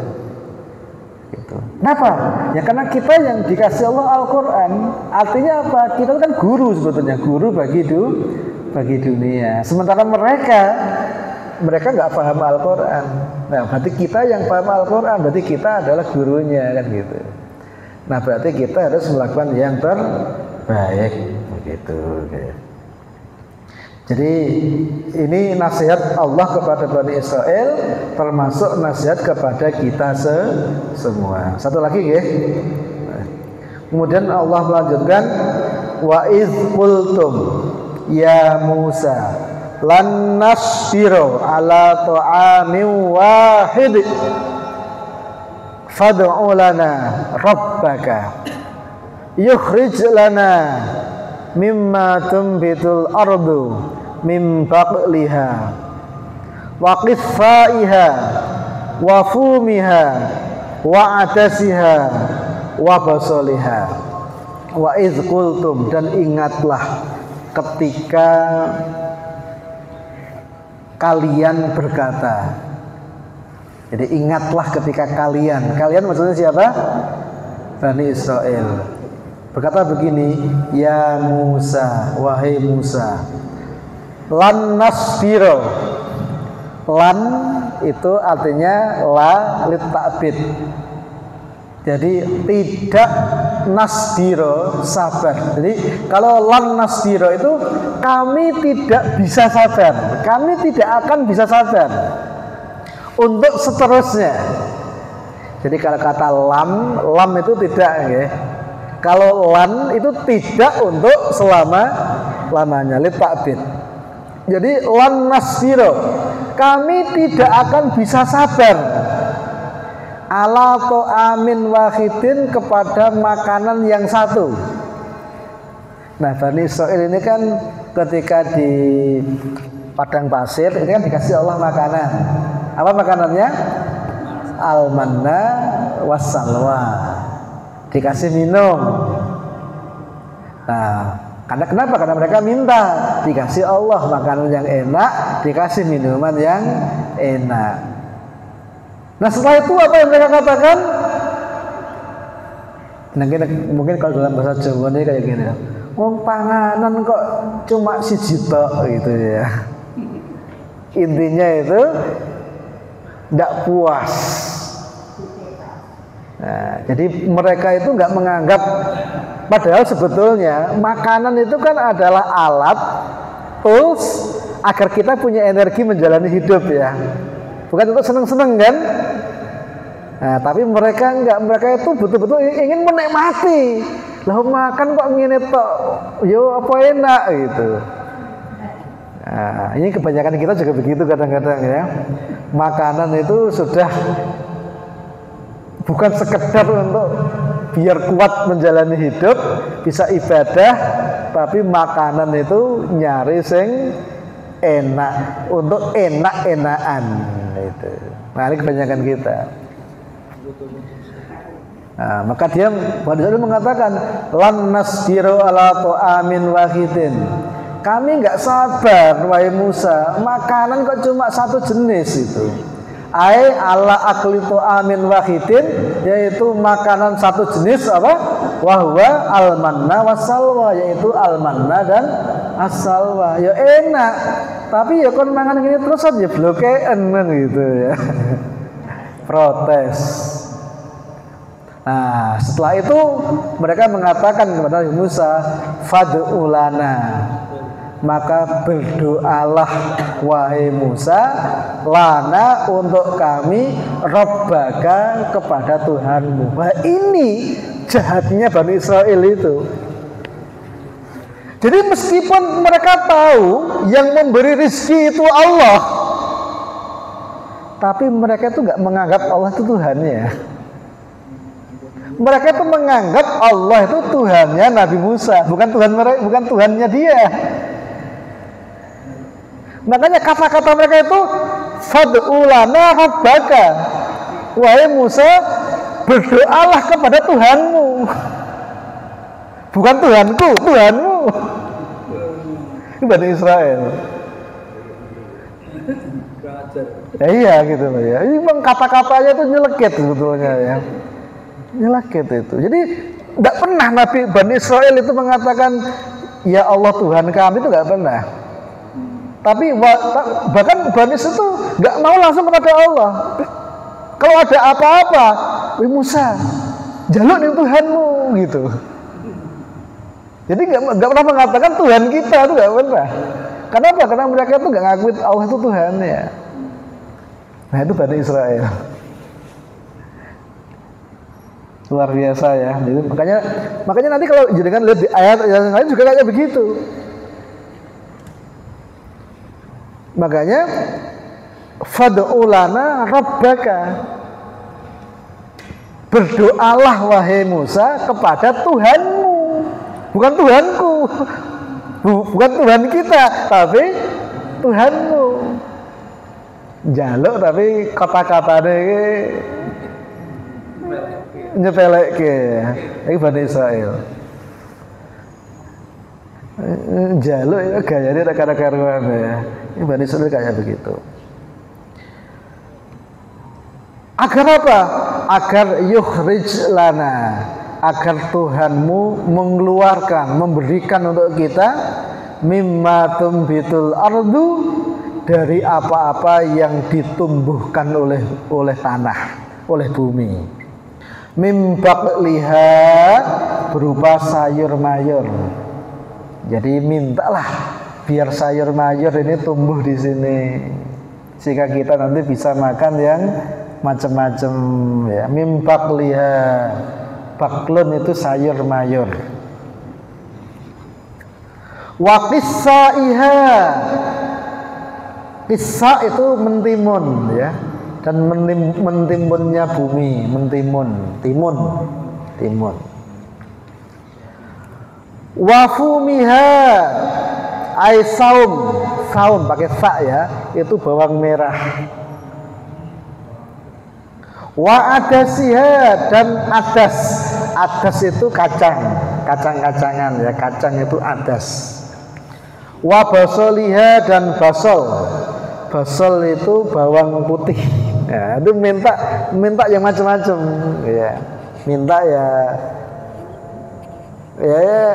Gitu. Kenapa? Ya karena kita yang dikasih Allah Al-Quran, artinya apa? Kita kan guru sebetulnya, guru bagi dunia. Sementara mereka nggak paham Al-Quran. Nah, berarti kita yang paham Al-Quran, berarti kita adalah gurunya kan gitu. Nah berarti kita harus melakukan yang terbaik begitu. Jadi ini nasihat Allah kepada Bani Israel, termasuk nasihat kepada kita semua. Satu lagi ya. Kemudian Allah melanjutkan, wa idz qultum ya Musa lan nasbiru ala ta'amin wahid fad'u lana rabbaka yukhrij lana mimma tumbitul ardu min baqliha wa qithaiha wa fumiha wa adasiha wa basaliha wa idz qultum, dan ingatlah ketika kalian berkata. Jadi ingatlah ketika kalian maksudnya siapa? Bani Israel. Berkata begini, ya Musa, wahai Musa, lan nasbiro. Lan itu artinya la litabid. Jadi tidak nasbiro, sabar. Jadi kalau lan nasbiro itu kami tidak bisa sabar. Kami tidak akan bisa sabar untuk seterusnya. Jadi kalau kata lam itu tidak ya. Kalau lan itu tidak untuk selama-lamanya, litabid. Jadi lan nasbiro, kami tidak akan bisa sabar ala ta'amin wahidin, kepada makanan yang satu. Nah Bani Israil ini kan ketika di padang pasir ini kan dikasih Allah makanan. Apa makanannya? Al-manna wassalwa, dikasih minum. Nah, karena kenapa? Karena mereka minta dikasih Allah makanan yang enak, dikasih minuman yang enak. Nah setelah itu apa yang mereka katakan? Nah, mungkin kalau dalam bahasa Jawa ini kayak gini, wong panganan kok cuma siji tok gitu ya. Intinya itu tidak puas. Nah, jadi mereka itu nggak menganggap, padahal sebetulnya makanan itu kan adalah alat, tools agar kita punya energi menjalani hidup ya, bukan untuk seneng-seneng kan. Nah, tapi mereka enggak, mereka itu betul-betul ingin menikmati. Lah makan kok ngene tok, yo apa enak gitu. Nah, ini kebanyakan kita juga begitu kadang-kadang ya. Makanan itu sudah bukan sekedar untuk biar kuat menjalani hidup, bisa ibadah, tapi makanan itu nyari sing enak, untuk enak-enakan itu. Nah, ini kebanyakan kita. Nah, maka dia mengatakan lan nasbiru ala ta'amin wahidin. Kami enggak sabar wahai Musa, makanan kok cuma satu jenis itu. Ai ala akli ta'amin wahidin, yaitu makanan satu jenis apa? Wahwa al-manna wassalwa, yaitu al-manna dan as-salwa. Ya enak, tapi ya kon mangan gini terus aja blokean gitu ya. Protes. Nah, setelah itu mereka mengatakan kepada Nabi Musa, fad'u lana, maka berdoalah wahai Musa, lana untuk kami, rabbaka kepada Tuhanmu. Wah, ini jahatnya Bani Israel itu. Jadi meskipun mereka tahu yang memberi rezeki itu Allah, tapi mereka itu nggak menganggap Allah itu Tuhannya. Mereka itu menganggap Allah itu Tuhannya Nabi Musa, bukan Tuhan mereka, bukan Tuhannya dia. Makanya kata-kata mereka itu fad'u lana rabbaka, wahai Musa, berdoalah kepada Tuhanmu, bukan Tuhanku, Tuhanmu. Ini Bani Israel. Ya, iya gitu loh ya. Ini memang kata-katanya itu nyelekit sebetulnya ya. Nyelekit itu. Jadi tidak pernah Nabi Bani Israel itu mengatakan ya Allah Tuhan kami, itu nggak pernah. Tapi bahkan Bani Israel itu nggak mau langsung kepada Allah. Kalau ada apa-apa, wih Musa, jaluk nih Tuhanmu gitu. Jadi nggak pernah mengatakan Tuhan kita, itu nggak pernah. Kenapa? Karena mereka itu nggak ngakui Allah itu Tuhannya. Nah itu Bani Israel. Luar biasa ya. Jadi makanya nanti kalau jangan lihat di ayat yang lain juga kayak begitu. Makanya fad'u lana rabbaka, berdoalah wahai Musa kepada Tuhanmu, bukan Tuhanku, bukan Tuhan kita, tapi Tuhanmu. Jaluk tapi kata-katanya nyepelekke. Iki Bani Israel. Jaluk itu gayanya karuan ya. Ini Bani Israel kayak begitu. Agar apa? Agar yukhrij lana, agar Tuhanmu mengeluarkan, memberikan untuk kita mimma tumbitul ardu, dari apa-apa yang ditumbuhkan oleh tanah, oleh bumi. Mim baqliha, berupa sayur mayur. Jadi mintalah biar sayur mayur ini tumbuh di sini, sehingga kita nanti bisa makan yang macam-macam ya. Mim baqliha, baklun itu sayur mayur. Wa qissaiha, qissa itu mentimun ya, dan mentimunnya bumi, timun. Wa fumiha, ai saum pakai fa ya, itu bawang merah. Wa adasiha, dan adas itu kacang-kacangan ya, kacang itu adas. Wa basoliha, dan basol itu bawang putih ya, itu minta yang macam-macam ya, minta ya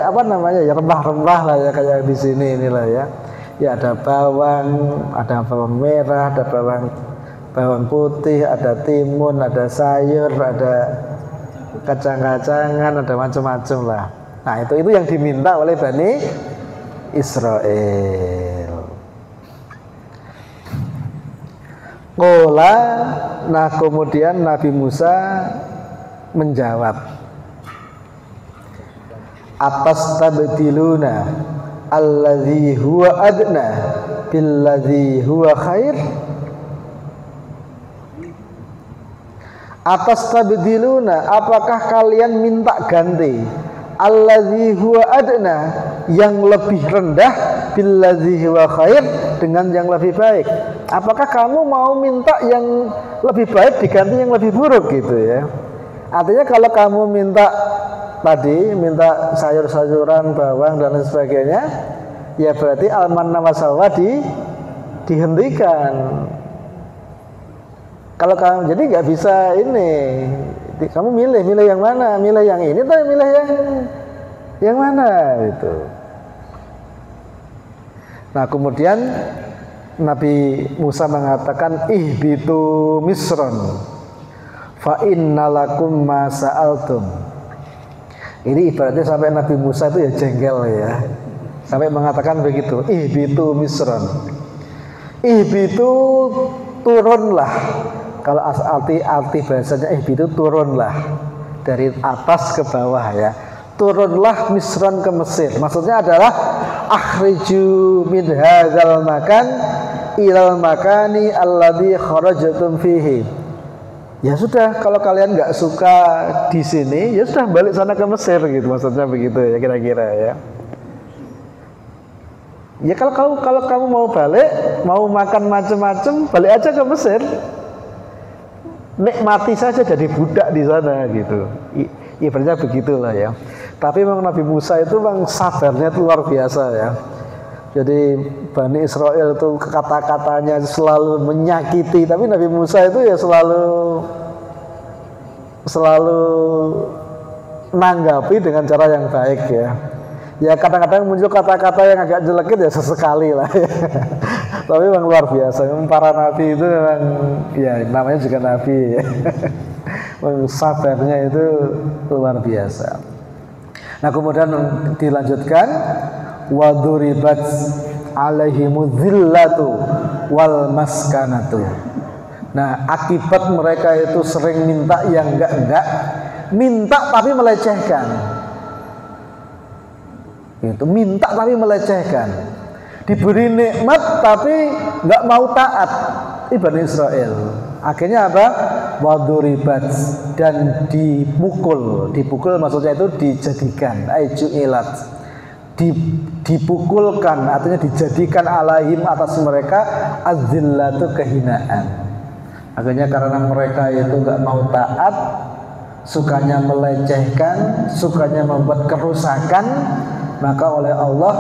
apa namanya ya, rempah-rempah lah ya, kayak di sini inilah ya. Ya ada bawang merah, ada bawang putih, ada timun, ada sayur, ada kacang-kacangan, ada macam-macam lah. Nah itu yang diminta oleh Bani Israel. Qala, nah kemudian Nabi Musa menjawab, atastabdiluna alladzi huwa adna billadzi huwa khair. Atastabdiluna, apakah kalian minta ganti alladzi huwa adna, yang lebih rendah, billadzi huwa khair, dengan yang lebih baik. Apakah kamu mau minta yang lebih baik diganti yang lebih buruk gitu ya? Artinya kalau kamu minta minta sayur-sayuran, bawang dan lain sebagainya, ya berarti alman wasalwa dihentikan. Kalau kamu jadi nggak bisa ini, kamu milih yang mana? Milih yang ini atau milih yang mana itu? Nah kemudian Nabi Musa mengatakan ihbitu misron fa innalakum ma sa'altum. Ini ibaratnya sampai Nabi Musa itu ya jengkel ya, sampai mengatakan begitu, ihbitu misron, ihbitu turunlah. Kalau arti bahasanya ihbitu turunlah, dari atas ke bawah ya, turunlah misron ke Mesir. Maksudnya adalah akhriju min hadzal makan ilal makani alladzi kharajtum fihi. Ya sudah, kalau kalian nggak suka di sini, ya sudah balik sana ke Mesir gitu, maksudnya begitu ya kira-kira ya. Ya kalau kamu mau balik, mau makan macam-macam, balik aja ke Mesir. Nikmati saja jadi budak di sana gitu. Ibaratnya begitulah ya. Tapi memang Nabi Musa itu memang sabarnya itu luar biasa ya. Jadi Bani Israel itu kata-katanya selalu menyakiti, tapi Nabi Musa itu ya selalu menanggapi dengan cara yang baik ya. Ya kadang-kadang muncul kata-kata yang agak jelekit ya sesekali lah ya. Tapi memang luar biasa. Memang para nabi itu memang ya namanya juga nabi ya. Sabarnya itu luar biasa. Nah kemudian dilanjutkan, waduribat alaihimudz zillatu wal maskanatu. Nah akibat mereka itu sering minta yang enggak, minta tapi melecehkan. Itu minta tapi melecehkan. Diberi nikmat tapi enggak mau taat. Bani Israel. Akhirnya apa? Waduribat, dan dipukul. Dipukul maksudnya itu dijadikan, aijuilat. Dipukulkan, artinya dijadikan alaihim atas mereka azillatu, kehinaan. Akhirnya karena mereka itu enggak mau taat, sukanya melecehkan, sukanya membuat kerusakan, maka oleh Allah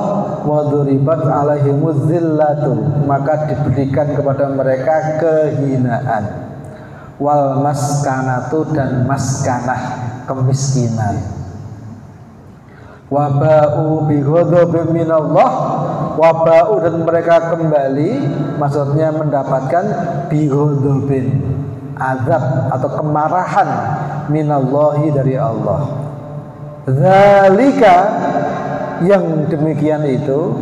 waduribat alaihimuz zillatu, maka diberikan kepada mereka kehinaan, wal maskanatu, dan maskanah, kemiskinan. Waba'u bighadabin minallah, waba'u, dan mereka kembali, maksudnya mendapatkan bighadabin, azab atau kemarahan, minallahi, dari Allah. Zalika, yang demikian itu,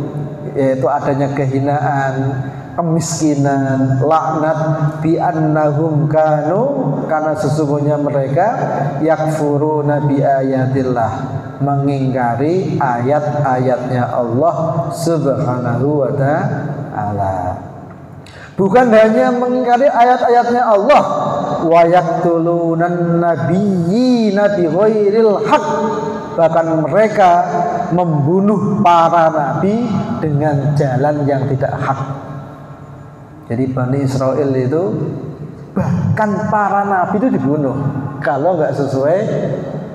yaitu adanya kehinaan, kemiskinan, laknat, bi annahum kanu, karena sesungguhnya mereka yakfuruna bi ayatillah, mengingkari ayat-ayatnya Allah Subhanahu wa ta'ala. Bukan hanya mengingkari ayat-ayatnya Allah, wa yaqtulunan nabiyyina bighairil haqq, bahkan mereka membunuh para nabi dengan jalan yang tidak hak. Jadi Bani Israel itu bahkan para nabi itu dibunuh kalau nggak sesuai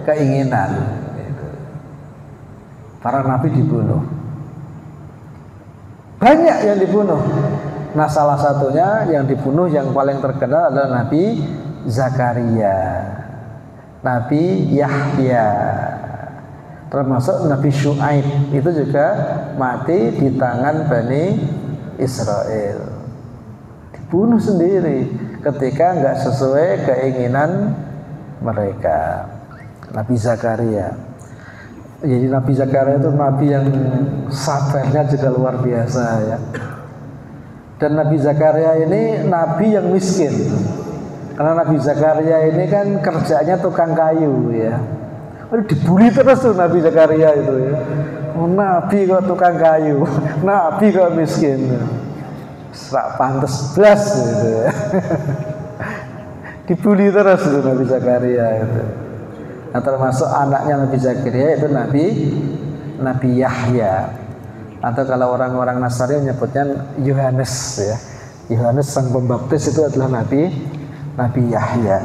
keinginan. Para nabi dibunuh, banyak yang dibunuh. Nah salah satunya yang dibunuh yang paling terkenal adalah Nabi Zakaria, Nabi Yahya, termasuk Nabi Syuaib itu juga mati di tangan Bani Israel, dibunuh sendiri ketika nggak sesuai keinginan mereka. Nabi Zakaria, jadi Nabi Zakaria itu nabi yang sabarnya juga luar biasa ya. Dan Nabi Zakaria ini nabi yang miskin, karena Nabi Zakaria ini kan kerjanya tukang kayu ya. Dibully terus tuh Nabi Zakaria itu ya. Oh, nabi kok tukang kayu, nabi kok miskin, serak pantes blas gitu ya. Dibully terus tuh Nabi Zakaria itu. Nah, termasuk anaknya Nabi Zakaria itu Nabi Yahya, atau kalau orang-orang Nasrani menyebutnya Yohanes ya. Yohanes sang pembaptis itu adalah Nabi Yahya.